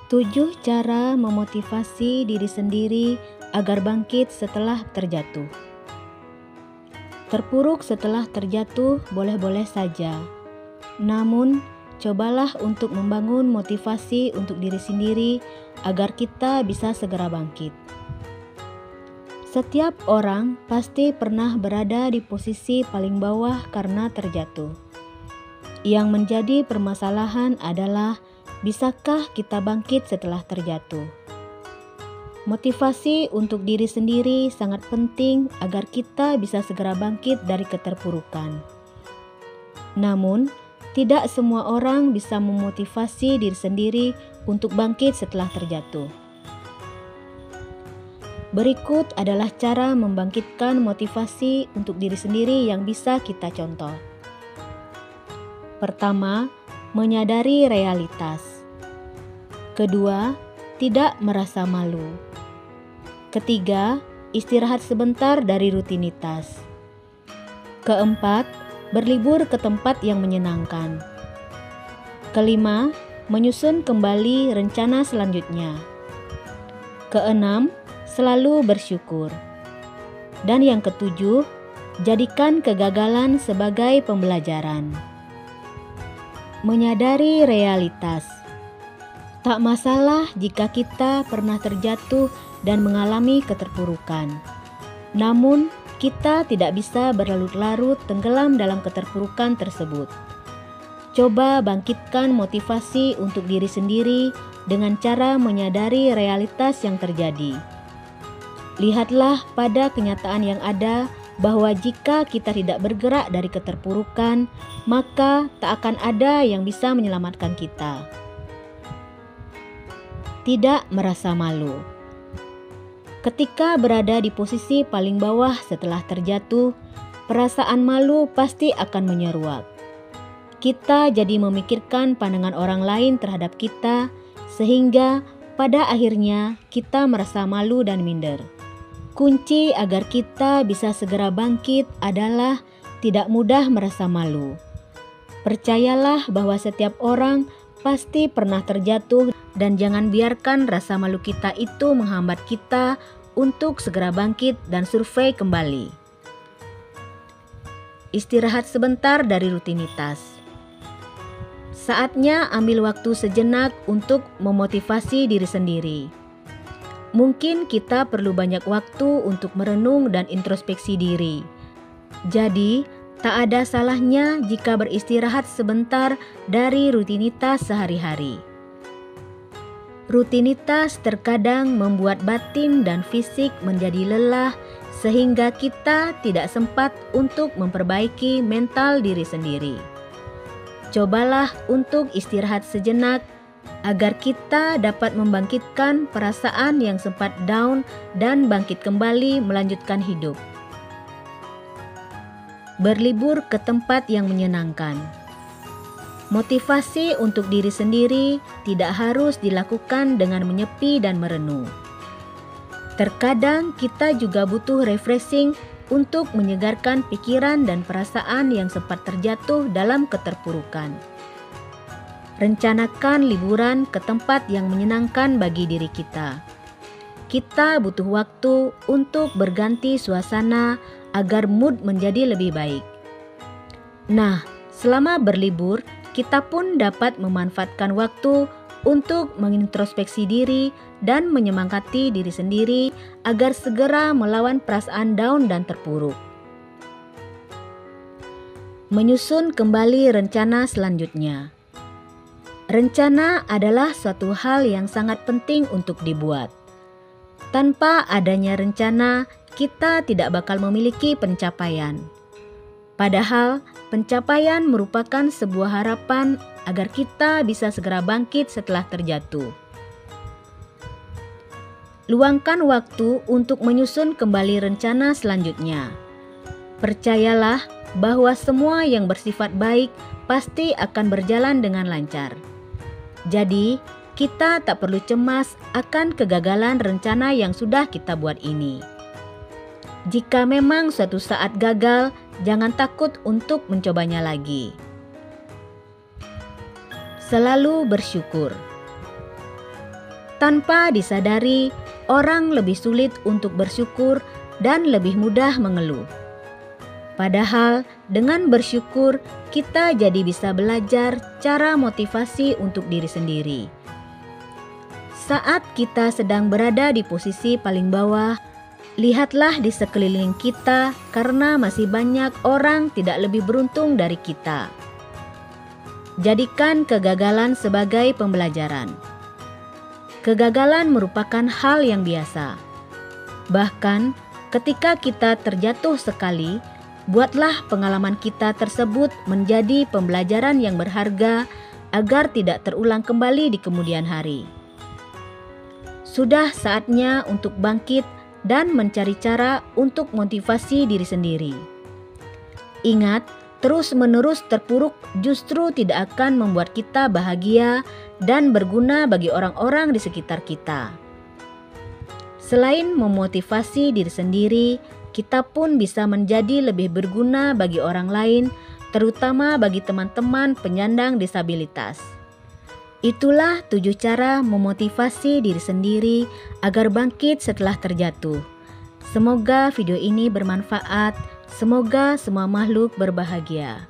7 cara memotivasi diri sendiri agar bangkit setelah terjatuh. Terpuruk setelah terjatuh boleh-boleh saja. Namun, cobalah untuk membangun motivasi untuk diri sendiri agar kita bisa segera bangkit. Setiap orang pasti pernah berada di posisi paling bawah karena terjatuh. Yang menjadi permasalahan adalah bisakah kita bangkit setelah terjatuh? Motivasi untuk diri sendiri sangat penting agar kita bisa segera bangkit dari keterpurukan. Namun, tidak semua orang bisa memotivasi diri sendiri untuk bangkit setelah terjatuh. Berikut adalah cara membangkitkan motivasi untuk diri sendiri yang bisa kita contoh. Pertama, menyadari realitas. Kedua, tidak merasa malu. Ketiga, istirahat sebentar dari rutinitas. Keempat, berlibur ke tempat yang menyenangkan. Kelima, menyusun kembali rencana selanjutnya. Keenam, selalu bersyukur. Dan yang ketujuh, jadikan kegagalan sebagai pembelajaran. Menyadari realitas. Tak masalah jika kita pernah terjatuh dan mengalami keterpurukan. Namun, kita tidak bisa berlarut-larut tenggelam dalam keterpurukan tersebut. Coba bangkitkan motivasi untuk diri sendiri dengan cara menyadari realitas yang terjadi. Lihatlah pada kenyataan yang ada bahwa jika kita tidak bergerak dari keterpurukan, maka tak akan ada yang bisa menyelamatkan kita. Tidak merasa malu. Ketika berada di posisi paling bawah setelah terjatuh, perasaan malu pasti akan menyeruak. Kita jadi memikirkan pandangan orang lain terhadap kita, sehingga pada akhirnya kita merasa malu dan minder. Kunci agar kita bisa segera bangkit adalah tidak mudah merasa malu. Percayalah bahwa setiap orang pasti pernah terjatuh dan jangan biarkan rasa malu kita itu menghambat kita untuk segera bangkit dan survei kembali. Istirahat sebentar dari rutinitas. Saatnya ambil waktu sejenak untuk memotivasi diri sendiri. Mungkin kita perlu banyak waktu untuk merenung dan introspeksi diri. Jadi, tak ada salahnya jika beristirahat sebentar dari rutinitas sehari-hari. Rutinitas terkadang membuat batin dan fisik menjadi lelah sehingga kita tidak sempat untuk memperbaiki mental diri sendiri. Cobalah untuk istirahat sejenak agar kita dapat membangkitkan perasaan yang sempat down dan bangkit kembali melanjutkan hidup. Berlibur ke tempat yang menyenangkan. Motivasi untuk diri sendiri tidak harus dilakukan dengan menyepi dan merenung. Terkadang kita juga butuh refreshing untuk menyegarkan pikiran dan perasaan yang sempat terjatuh dalam keterpurukan. Rencanakan liburan ke tempat yang menyenangkan bagi diri kita. Kita butuh waktu untuk berganti suasana agar mood menjadi lebih baik. Nah, selama berlibur, kita pun dapat memanfaatkan waktu untuk mengintrospeksi diri dan menyemangati diri sendiri agar segera melawan perasaan down dan terpuruk. Menyusun kembali rencana selanjutnya. Rencana adalah suatu hal yang sangat penting untuk dibuat. Tanpa adanya rencana, kita tidak bakal memiliki pencapaian. Padahal, pencapaian merupakan sebuah harapan agar kita bisa segera bangkit setelah terjatuh. Luangkan waktu untuk menyusun kembali rencana selanjutnya. Percayalah bahwa semua yang bersifat baik pasti akan berjalan dengan lancar. Jadi, kita tak perlu cemas akan kegagalan rencana yang sudah kita buat ini. Jika memang suatu saat gagal, jangan takut untuk mencobanya lagi. Selalu bersyukur. Tanpa disadari, orang lebih sulit untuk bersyukur dan lebih mudah mengeluh. Padahal dengan bersyukur, kita jadi bisa belajar cara motivasi untuk diri sendiri. Saat kita sedang berada di posisi paling bawah, lihatlah di sekeliling kita karena masih banyak orang tidak lebih beruntung dari kita. Jadikan kegagalan sebagai pembelajaran. Kegagalan merupakan hal yang biasa. Bahkan ketika kita terjatuh sekali, buatlah pengalaman kita tersebut menjadi pembelajaran yang berharga agar tidak terulang kembali di kemudian hari. Sudah saatnya untuk bangkit dan mencari cara untuk motivasi diri sendiri. Ingat, terus-menerus terpuruk justru tidak akan membuat kita bahagia dan berguna bagi orang-orang di sekitar kita. Selain memotivasi diri sendiri, kita pun bisa menjadi lebih berguna bagi orang lain, terutama bagi teman-teman penyandang disabilitas. Itulah 7 cara memotivasi diri sendiri agar bangkit setelah terjatuh. Semoga video ini bermanfaat. Semoga semua makhluk berbahagia.